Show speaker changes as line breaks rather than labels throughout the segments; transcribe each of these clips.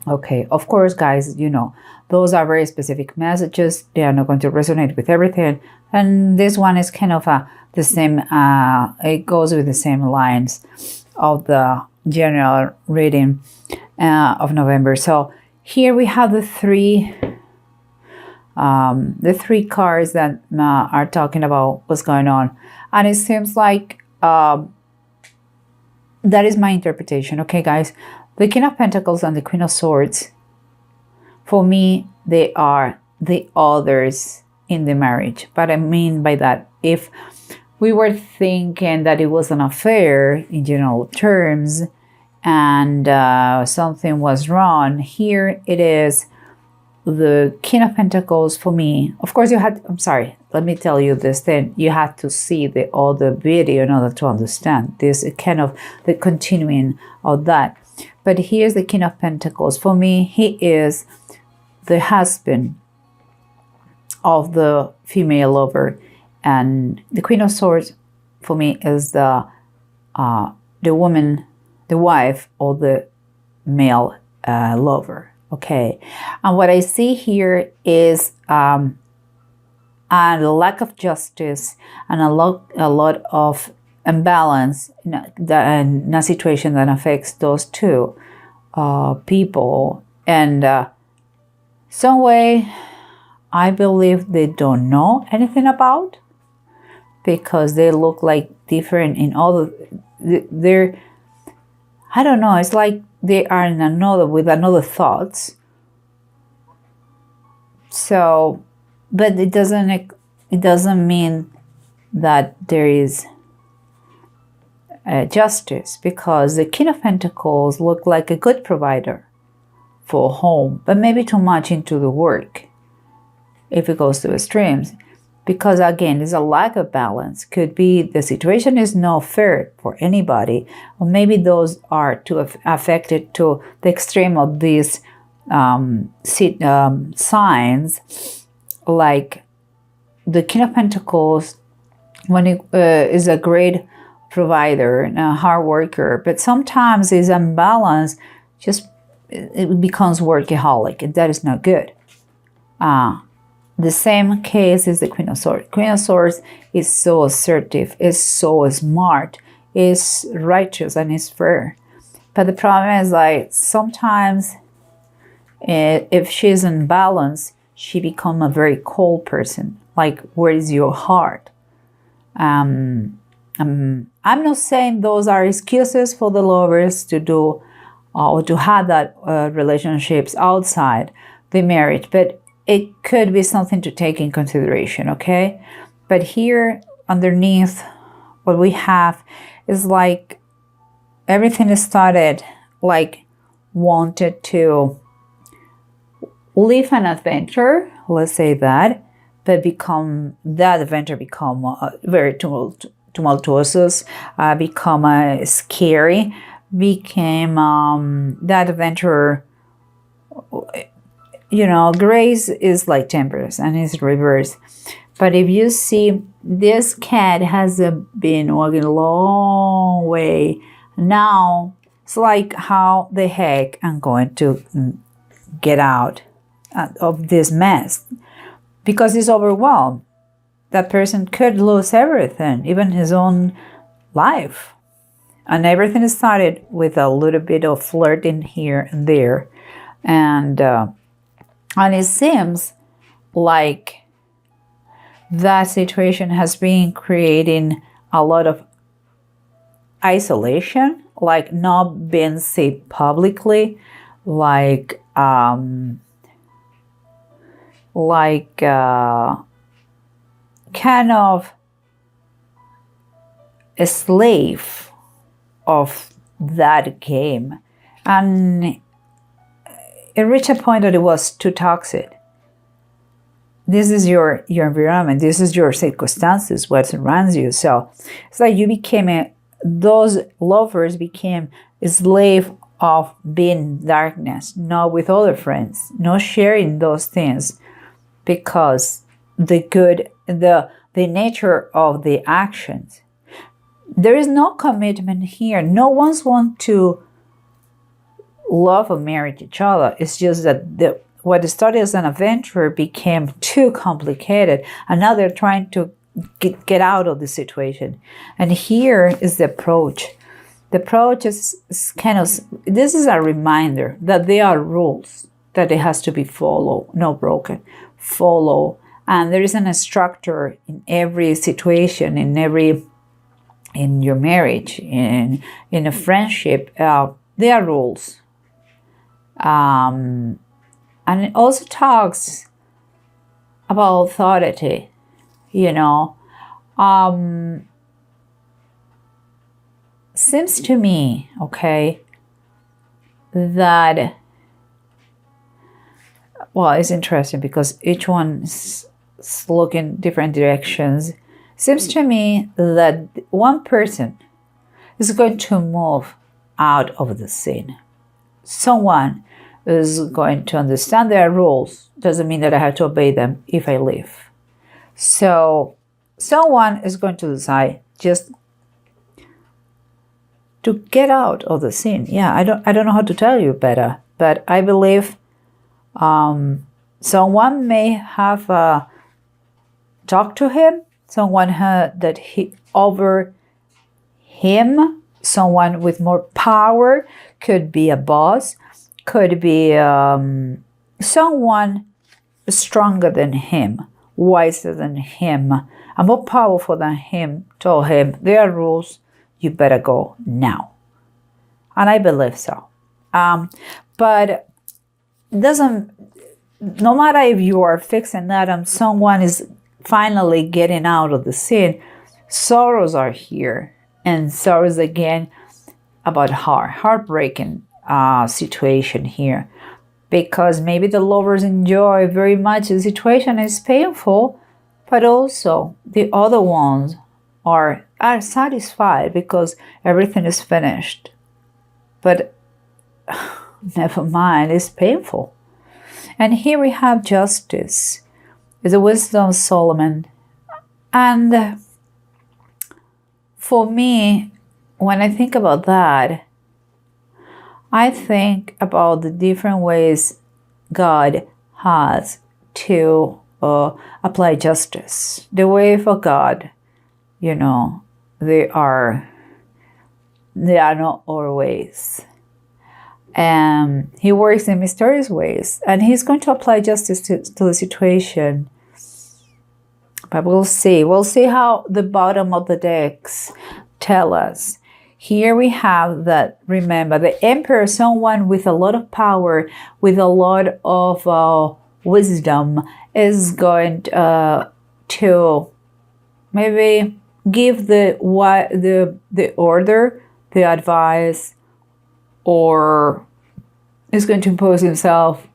Okay, of course, guys, those are very specific messages. They are not going to resonate with everything. And this one is kind of the same, it goes with the same lines of the general reading of November. So here we have the three cards that are talking about what's going on. And it seems like that is my interpretation. Okay, guys, the King of Pentacles and the Queen of Swords, for me, they are the others in the marriage. But I mean by that, if we were thinking that it was an affair in general terms and something was wrong, here it is the King of Pentacles for me. Of course, I'm sorry, let me tell you this thing. You had to see the other video in order to understand this kind of the continuing of that. But here's the King of Pentacles. For me, he is the husband of the female lover. And the Queen of Swords, for me, is the woman, the wife of the male lover. Okay, and what I see here is a lack of justice and a lot of imbalance in a situation that affects those two people. And some way, I believe they don't know anything about, because they look like different in all they're, I don't know, it's like they are in with another thoughts. So, but it doesn't mean that there is justice, because the King of Pentacles look like a good provider for home, but maybe too much into the work if it goes to extremes. Because again, there's a lack of balance. Could be the situation is not fair for anybody, or maybe those are too affected to the extreme of these signs, like the King of Pentacles, when it is a great provider and a hard worker, but sometimes is unbalanced, just it becomes workaholic, and that is not good. The same case is the Queen of Swords. Queen of Swords is so assertive, is so smart, is righteous, and is fair. But the problem is, like, sometimes if she's in balance, she becomes a very cold person. Like, where is your heart? I'm not saying those are excuses for the lovers to do or to have that relationships outside the marriage, but it could be something to take in consideration, okay? But here underneath, what we have is like everything started like wanted to live an adventure, let's say that, but that adventure become very tumultuous, become scary, became that adventure. Grace is like temperance and it's reverse. But if you see, this cat has been walking a long way. Now, it's like, how the heck I'm going to get out of this mess? Because he's overwhelmed. That person could lose everything, even his own life. And everything started with a little bit of flirting here and there. And it seems like that situation has been creating a lot of isolation, like not being seen publicly, like kind of a slave of that game. And it reached a point that it was too toxic. This is your environment. This is your circumstances, what surrounds you. So it's like those lovers became a slave of being darkness, not with other friends, not sharing those things, because the nature of the actions. There is no commitment here. No one's want to love or married each other. It's just that what started as an adventure became too complicated, and now they're trying to get out of the situation. And here is the approach. The approach is kind of, this is a reminder that there are rules that it has to be followed, not broken, follow. And there isn't a structure in every situation, in your marriage, in a friendship. There are rules. And it also talks about authority, seems to me, okay, that, well, it's interesting because each one is looking different directions. Seems to me that one person is going to move out of the scene. Someone is going to understand their rules. Doesn't mean that I have to obey them if I leave. So someone is going to decide just to get out of the scene. Yeah, I don't know how to tell you better, but I believe someone may have talked to him, someone heard that he over him, someone with more power, could be a boss, could be someone stronger than him, wiser than him, and more powerful than him, told him, there are rules, you better go now. And I believe so. But no matter if you are fixing that and someone is finally getting out of the scene, sorrows are here. And sorrows again about heartbreaking situation here. Because maybe the lovers enjoy very much the situation is painful, but also the other ones are satisfied because everything is finished. But never mind, it's painful. And here we have justice, the wisdom of Solomon. And for me, when I think about that, I think about the different ways God has to apply justice. The way for God, they are not our ways. And he works in mysterious ways, and he's going to apply justice to the situation. But we'll see. We'll see how the bottom of the decks tell us. Here we have that, remember, the emperor, someone with a lot of power, with a lot of wisdom, is going to maybe give the order, the advice, or is going to impose himself,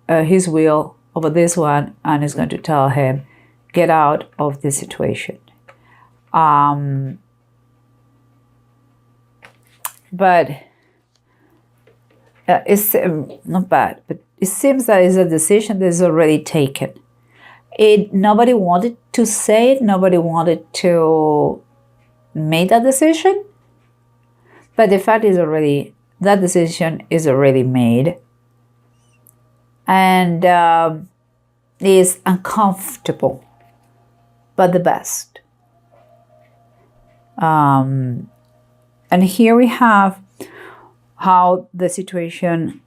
his will over this one, and is going to tell him, get out of this situation. But it's not bad, but it seems that it's a decision that is already taken. Nobody wanted to say it, nobody wanted to make that decision, but the fact is that decision is already made, and is uncomfortable, but the best. And here we have how the situation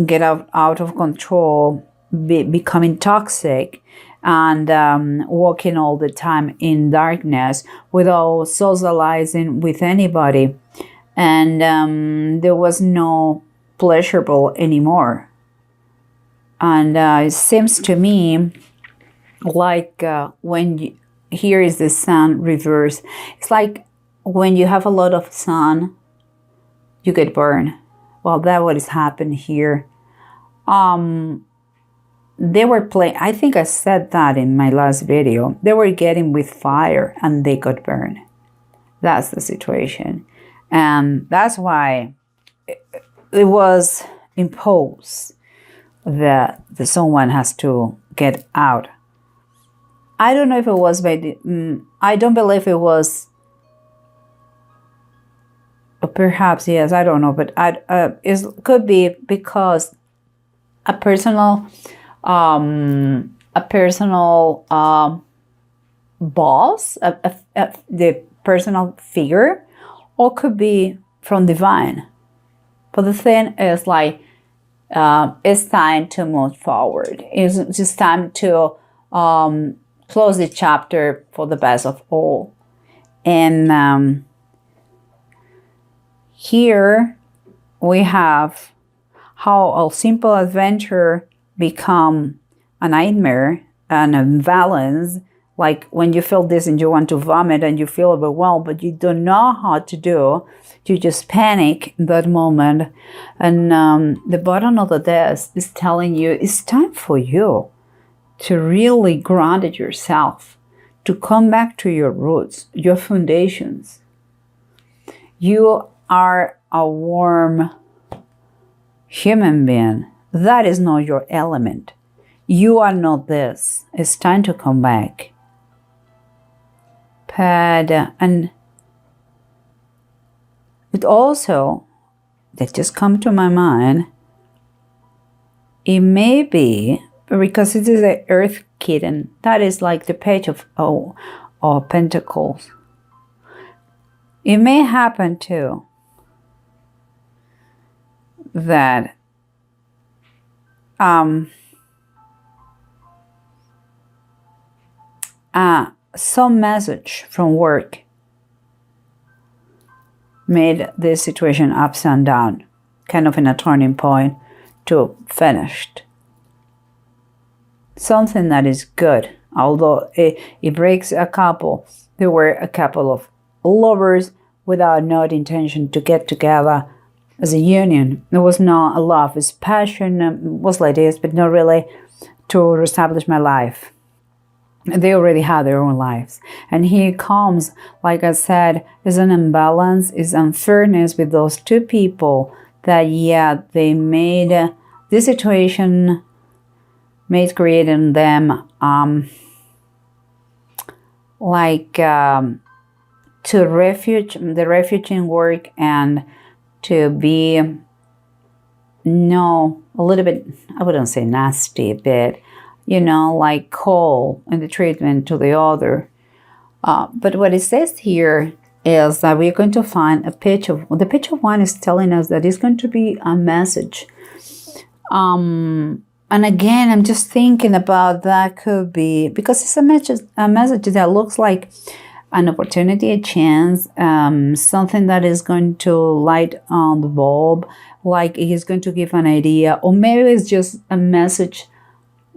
get out of control, becoming toxic, and walking all the time in darkness without socializing with anybody. And there was no pleasurable anymore. And it seems to me like here is the sun reverse. It's like when you have a lot of sun, you get burned. Well, that's what has happened here. They were playing, I think I said that in my last video, they were getting with fire and they got burned. That's the situation. And that's why it was imposed that someone has to get out. I don't know if it was I don't believe it was Or perhaps yes, I don't know, but it could be because a personal boss, the personal figure, or could be from divine. But the thing is like, it's time to move forward. It's just time to close the chapter for the best of all. And here we have how a simple adventure become a nightmare, an imbalance, like when you feel this and you want to vomit and you feel overwhelmed, but you don't know how to do. You just panic in that moment. And the bottom of the desk is telling you it's time for you to really ground yourself, to come back to your roots, your foundations. You are a warm human being. That is not your element. You are not this. It's time to come back. And it also, that just come to my mind, it may be, because it is the earth kitten, that is like the page of Pentacles. It may happen too that some message from work made this situation ups and down, kind of in a turning point to finished. Something that is good, although it breaks a couple. There were a couple of lovers without no intention to get together as a union. There was not a love, it's passion, was like this, but not really to establish my life. They already had their own lives. And here comes, like I said, is an imbalance, is unfairness with those two people that, yeah, they made this situation, made creating them to refuge in work and to be, a little bit, I wouldn't say nasty, but like cold in the treatment to the other. But what it says here is that we're going to find the page of one is telling us that it's going to be a message. And again, I'm just thinking about that could be, because it's a message that looks like an opportunity, a chance, something that is going to light on the bulb, like it is going to give an idea, or maybe it's just a message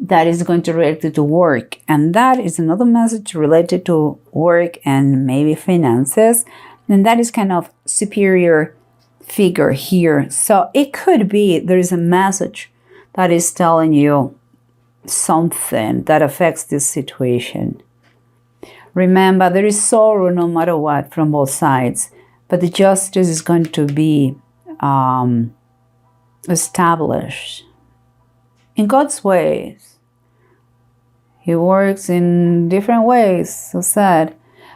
that is going to relate to work, and that is another message related to work and maybe finances, and that is kind of superior figure here. So it could be there is a message that is telling you something that affects this situation. Remember, there is sorrow no matter what from both sides, but the justice is going to be established in God's ways. He works in different ways, so sad.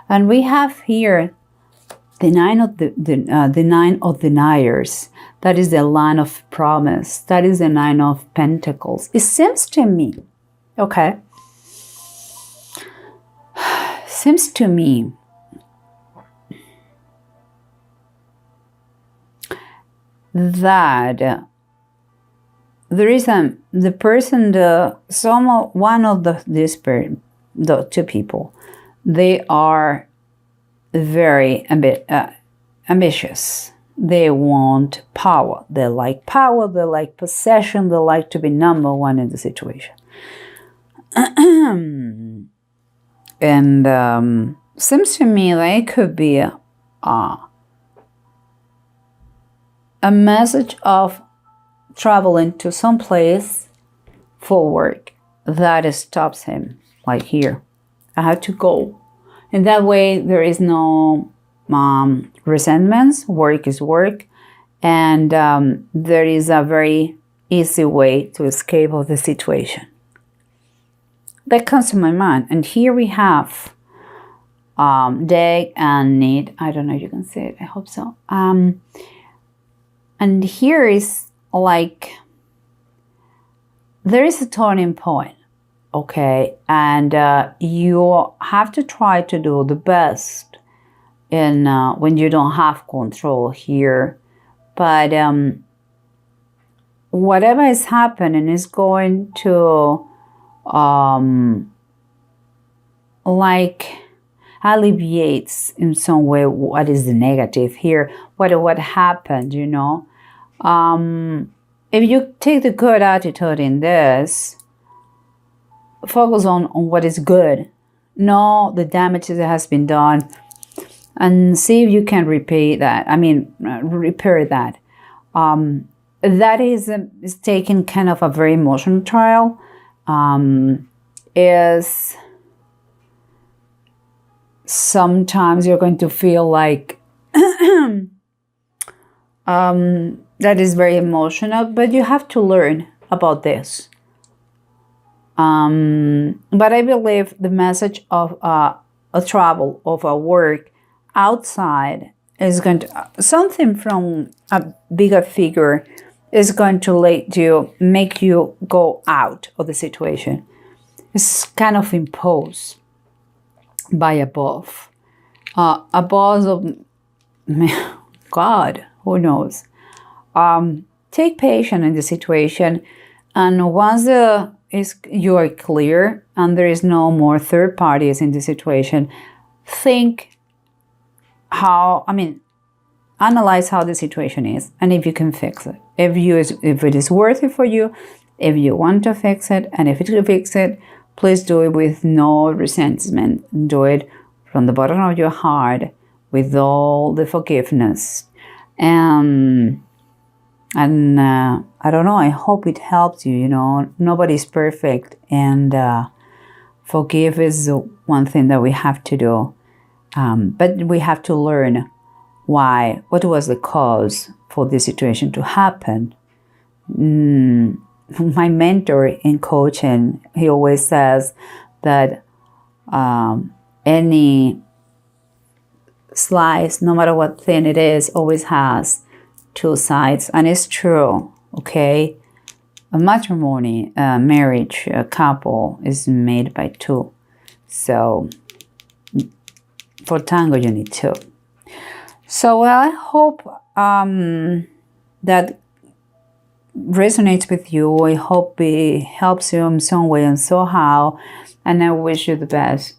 And we have here the nine of deniers. That is the line of promise. That is the 9 of Pentacles. It seems to me, okay, seems to me that there is the person, one of the two people, they are very ambitious. They want power. They like power. They like possession. They like to be number one in the situation. And seems to me that it could be a message of traveling to some place for work that stops him, like here, I have to go. In that way, there is no resentments. Work is work, and there is a very easy way to escape of the situation. That comes to my mind. And here we have deck and need. I don't know if you can see it. I hope so. And here is like, there is a turning point, okay? And you have to try to do the best in when you don't have control here. But whatever is happening is going to like alleviates in some way what is the negative here, what happened, you know. If you take the good attitude in this, focus on what is good, know the damage that has been done, and see if you can repair that. That is taking kind of a very emotional trial. Is sometimes you're going to feel like that is very emotional, but you have to learn about this. But I believe the message of a travel, of a work outside is going to, something from a bigger figure is going to make you go out of the situation. It's kind of imposed by above. A boss of God, who knows? Take patience in the situation, and once you are clear and there is no more third parties in the situation, analyze how the situation is and if you can fix it. If it is worth it for you, if you want to fix it, and if you fix it, please do it with no resentment. Do it from the bottom of your heart with all the forgiveness. And I don't know, I hope it helps you, you know. Nobody's perfect, and forgive is one thing that we have to do. But we have to learn what was the cause for this situation to happen. My mentor in coaching, he always says that any slice, no matter what thin it is, always has two sides. And it's true, okay? A matrimony, a marriage, a couple is made by two. So for tango, you need two. So I hope that resonates with you. I hope it helps you in some way and somehow. And I wish you the best.